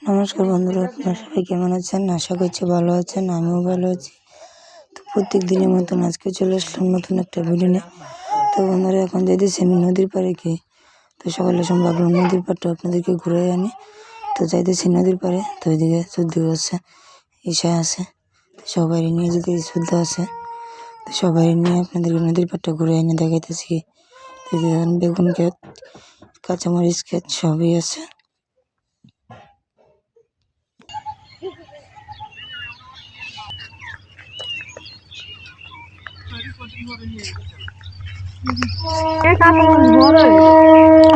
নমস্কার বন্ধুরা, আপনারা সবাই কেমন আছেন? আশা করছি ভালো আছেন, আমিও ভালো আছি। তো প্রত্যেক দিনের মতন আজকে চলে আসলাম নতুন একটা ভিডিও নিয়ে। তো বন্ধুরা, এখন যাইতেছি আমি নদীর পাড়ে কি, তো সকালে ভাবলাম নদীর পাড়টা আপনাদেরকে ঘুরে আনি। তো যাইতেছি নদীর পাড়ে, তো ওইদিকে শুদ্ধ আছে, ঈশা আছে, তো সবাই নিয়ে যদি শুদ্ধ আছে, তো সবাই নিয়ে আপনাদেরকে নদীর পাড়টা ঘুরে এনে দেখাইতেছি। তো বেগুন ক্ষেত, কাঁচামরিচ ক্ষেত সবই আছে।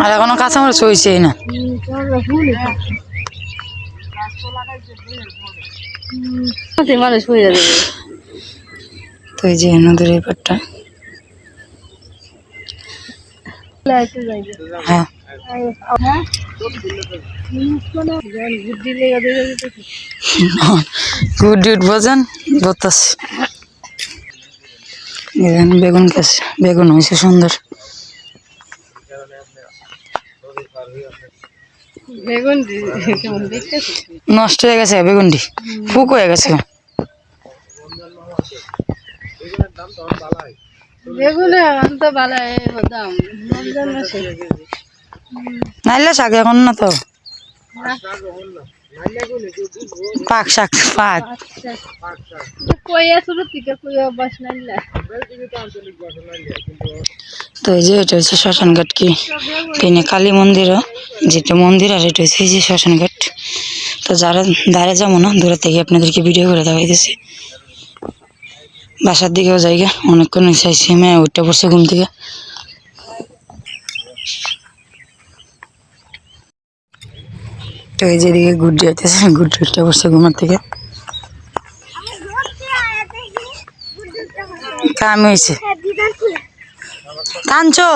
আর এখনো কাঁচামরিচ হয়েছেই না। মানুষ হয়ে যাবে। তো এই যে নদীর এই পাড়টা, হ্যাঁ গুড বোঝেন বলতেছি। বেগুন গাছ, বেগুন হয়েছে সুন্দর। নষ্ট হয়ে গেছে বেগুনটি, ফুক হয়ে গেছে। নাইলে শাক এখন না তো, পাক শাক পাক। তো এই যে এটা হচ্ছে শ্মশান ঘাট, কি কিনে কালী মন্দিরও যেটা মন্দির, আর এটা হচ্ছে এই যে শ্মশান ঘাট। তো যারা দাঁড়িয়ে যাবো না, দূরে থেকে আপনাদেরকে ভিডিও করে দেখাইতেছি। বাসার দিকেও জায়গা অনেকক্ষণ চাইছি, মেয়ে উঠতে পড়ছে ঘুম থেকে। তো এই যেদিকে গুড্ডি আইতেছে, গুড্ডি উঠতে পড়ছে ঘুমার থেকে। কাম হয়েছে কাঁদছো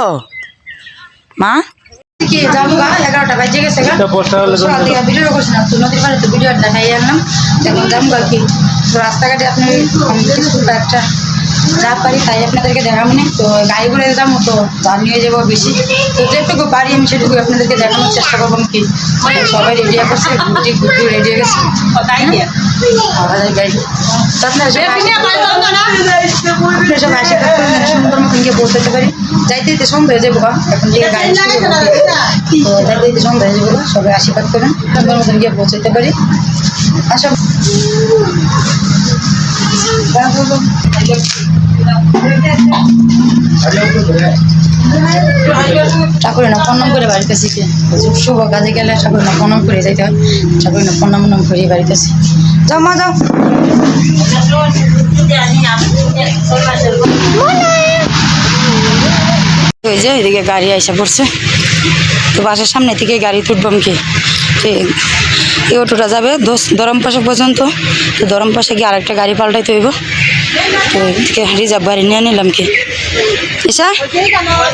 মা? যাবো 11টা বাজে গেছে, ভিডিও করছিলাম তো নদীর পাড়ে, তো ভিডিও দেখাই আনলাম। এখন যাবো আর কি, রাস্তাঘাটে আপনি একটা যা পারি তাই আপনাদেরকে দেখাবো না। তো গাড়ি করে যাবো, তো যা নিয়ে যাবো বেশি, তো যেটুকু পারি আমি সেটুকু আপনাদেরকে দেখানোর চেষ্টা করবো। কি সবাই রেডি করছে, গুড্ডি রেডি হয়ে গেছে। আপনারা সবাই আশীর্বাদ করেন সুন্দর মতন গিয়ে পৌঁছাতে পারি। যাইতে যেতে সন্ধ্যা হয়ে যাবো, এখন থেকে গাড়ি তো যাইতে যেতে সন্ধ্যা হয়ে যাবো। সবাই আশীর্বাদ করেন সুন্দর মতন গিয়ে পৌঁছাতে পারি। আসো ঠাকুরের না প্রণাম করে বাড়িতে শিখে, শুভ কাজে গেলে ঠাকুরের না প্রণাম করে যাইতে হয়। ঠাকুরের না প্রণাম করে বাড়িতে আসি। যাও মা যাও। ওই যে এদিকে গাড়ি আইসা পড়ছে, তো বাসার সামনে থেকে গাড়ি তুলবাম কি, এই অটোটা যাবে দরম পাশে পর্যন্ত। তো দরম পাশে গিয়ে আরেকটা গাড়ি পাল্টাইতে হইব। তো এদিকে রিজার্ভ গাড়ি নিয়ে নিলাম কি এসা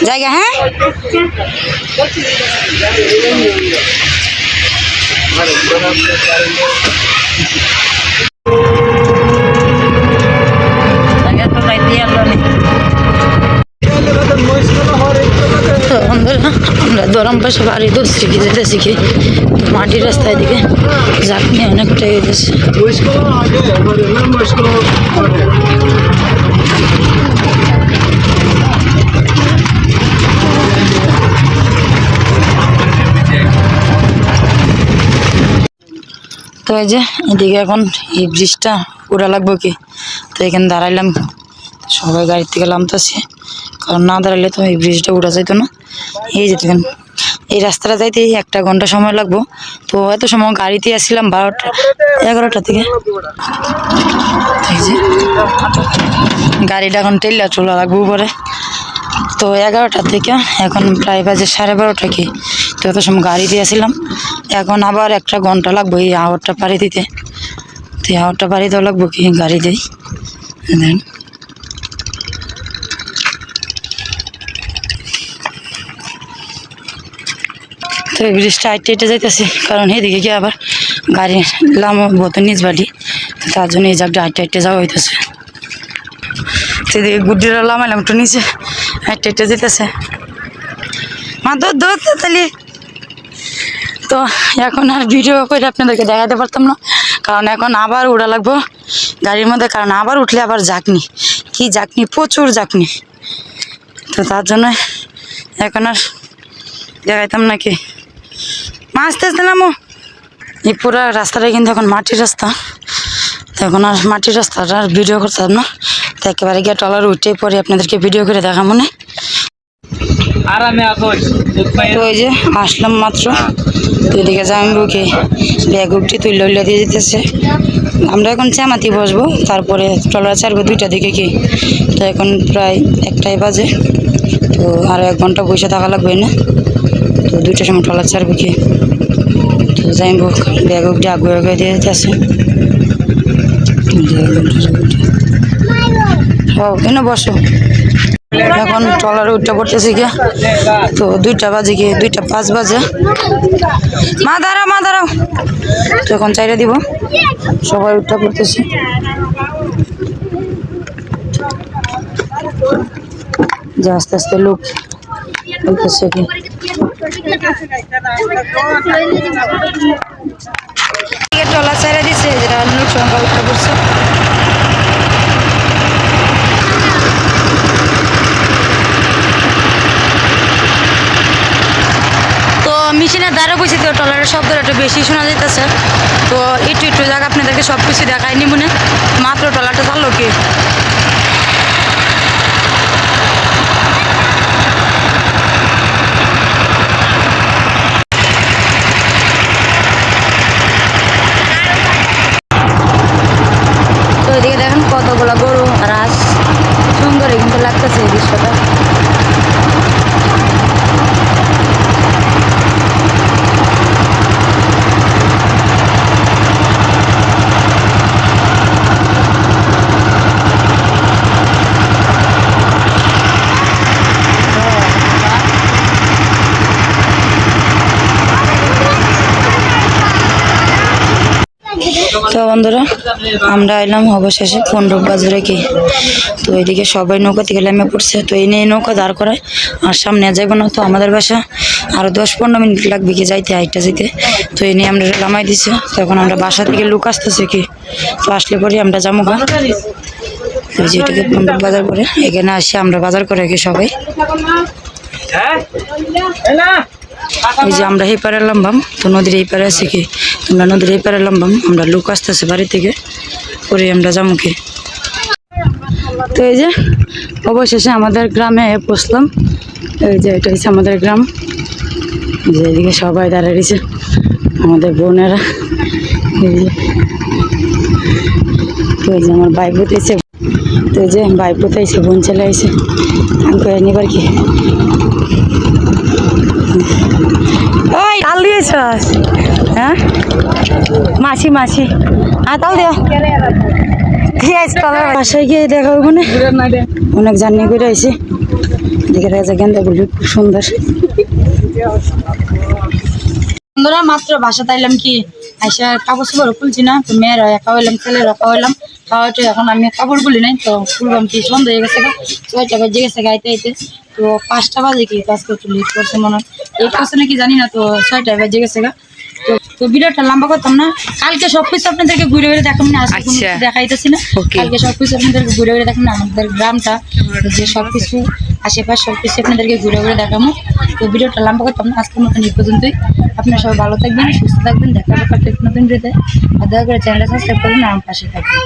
জায়গা। হ্যাঁ আমরা দরম পাশে বাড়ি ধরছি কি যেতেছি কি মাটির রাস্তায় দিকে ঝাঁকনি অনেকটাই গেছে। তো এই যে এদিকে এখন এই ব্রিজটা উড়া লাগবো কি, তো এখানে দাঁড়াইলাম, সবাই গাড়ির থেকে নামতেছে, কারণ না দাঁড়ালে তো এই ব্রিজটা উড়া যাইতো না। এই যে দেখেন এই রাস্তাটা যাইতে 1 ঘন্টা সময় লাগবো। তো এত সময় গাড়িতে আসছিলাম 11টা থেকে। এই যে গাড়িটা এখন টেল্লা চলা লাগবো উপরে। তো 11টা থেকে এখন প্রায় বাজে 12:30 কি, তো এত সময় গাড়িতে আসছিলাম। এখন আবার 1 ঘন্টা লাগবো এই আওয়ারটা পাড়ি দিতে। তো এই আওয়ারটা পাড়ি দেওয়া লাগবো কি গাড়িতেই। দেন তো এই ব্রিজটা হাইটে হেঁটে যাইতেছি, কারণ এদিকে গিয়ে আবার গাড়ি লামাবো তো নিজ বাড়ি, তো তার জন্য এই জায়গাটা হাইটে হেঁটে যাওয়া হইতেছে। তো এদিকে গুড্ডিরা লামাইলাম একটু নিচে, হাইটে হেঁটে যেতেছে। মা দৌড় তাহলে তো এখন আর ভিডিও করে আপনাদেরকে দেখাতে পারতাম না, কারণ এখন আবার উড়া লাগবো গাড়ির মধ্যে, কারণ আবার উঠলে আবার জাকনি, কি জাকনি, প্রচুর জাকনি। তো তার জন্য এখন আর দেখাইতাম নাকি। মা আস্তে আস্তে নামো। এই পুরো রাস্তাটা কিন্তু এখন মাটির রাস্তা, তো এখন আর মাটির রাস্তাটা আর ভিডিও করতাম না, তো একেবারে গিয়ে ট্রলার উঠেই পরে আপনাদেরকে ভিডিও করে দেখা মনে। তো ওই যে আসলাম মাত্র, তো এদিকে জামাইবাবুকে ব্যাগ উঠি তুলে উল্লে দিয়ে দিতেছে। আমরা এখন চামাতি বসবো, তারপরে ট্রলার ছাড়বো 2টার দিকে কি। তো এখন প্রায় 1টাই বাজে, তো আরও 1 ঘন্টা বসে থাকা লাগবে না, তো 2টার সময় ট্রলার ছাড়বো কি। তো জামাইবাবু ব্যাগ উঠে আগুয়ে আগুয়ে দিয়ে দিতেছে। ও এনে বসো। এখন ট্রলারে উঠতে পড়তেছি গিয়া, তো 2টা বাজে গিয়ে 2টা 5 বাজে। মা দাঁড়াও। তো এখন চাইরে দিব, সবাই উঠতে পড়তেছি। যে আস্তে আস্তে লোক উঠতেছে কি। ট্রলার চাইরে দিচ্ছে, যেটা লোক সংখ্যা উঠতে পড়ছে। মেশিনের দ্বারা বসে, তো ট্রলারের শব্দটা একটু বেশি শোনা যাইতেছে, তো একটু জায়গা আপনাদেরকে সব কিছু দেখায়নি মনে, মাত্র ট্রলারটা চাললো কি। তো এদিকে দেখেন কতগুলো গরু আর হাঁস, সুন্দরই কিন্তু লাগতেছে এই দৃশ্যটা। তো বন্ধুরা, আমরা এলাম অবশেষে 15 বাজারে কি। তো এইদিকে সবাই নৌকা থেকে নেমে পড়ছে, তো এই নিয়ে নৌকা দাঁড় করায়, আর সামনে যাইব না, তো আমাদের বাসা আরও 10-15 মিনিট লাগবে কি যাইতে, হাইটটা যেতে। তো এই নিয়ে আমরা নামাই দিছে, তো এখন আমরা বাসা থেকে লোক আসতেছে কি, তো আসলে পরে আমরা যাবো গা। তো যেটাকে 15 বাজার করে এখানে আসি আমরা বাজার করে কি সবাই। এই যে আমরা এই পারে লামবাম, তো নদীর এই পারে আছে কি, আমরা নদীর এই পারে লামবাম, আমরা লোক আসতেছে বাড়ি থেকে, পরে আমরা যাবো কি। তো এই যে অবশেষে আমাদের গ্রামে পৌঁছলাম। এই যে এটা হচ্ছে আমাদের গ্রাম, যে এদিকে সবাই দাঁড়িয়ে রয়েছে আমাদের বোনেরা। এই যে তো এই যে আমার ভাই পুতেছে, তো এই যে ভাই পুতেছে, বোন চলে আসছে আমাকে নিবার কি। ওই তাল দিয়েছ? হ্যাঁ মাসি তাল দিয়া বাসায় গিয়ে দেখা হবে না, অনেক জার্নি করে আইছি। দেখে রাজা গেন্দা বলি খুব সুন্দর। বন্ধুরা মাত্র বাসা তাইলাম কি, আইসা কাপড় চোপড় খুলছি না, তো মেয়েরা একা হইলাম, ছেলে রকা হইলাম, খাওয়াটা এখন আমি কাপড় খুলি নাই, তো খুললাম কি সন্ধ্যা হয়ে গেছে, 6টা বাজে গেছে আইতে তো 5টা বাজে কি, আজকে একটু লেট করছে মনে হয়, লেট করছে নাকি জানি না, তো 6টা বাজে গেছে গা। তো ভিডিওটা লম্বা করতাম না, কালকে সবকিছু আপনাদেরকে ঘুরে ঘুরে দেখাম না, আজকে কোনো কিছু দেখাইতেছি না, কালকে সবকিছু আপনাদেরকে ঘুরে ঘুরে দেখাম না, আমাদের গ্রামটা যে সবকিছু আশেপাশে সবকিছু আপনাদেরকে ঘুরে ঘুরে দেখাবো। তো ভিডিওটা লম্বা করতাম না, আজকের মতন এই পর্যন্তই। আপনারা সবাই ভালো থাকবেন, সুস্থ থাকবেন, দেখা হবে নতুন ভিডিওতে, আর দয়া করে চ্যানেলটা সাবস্ক্রাইব করবেন, আমার পাশে থাকবেন।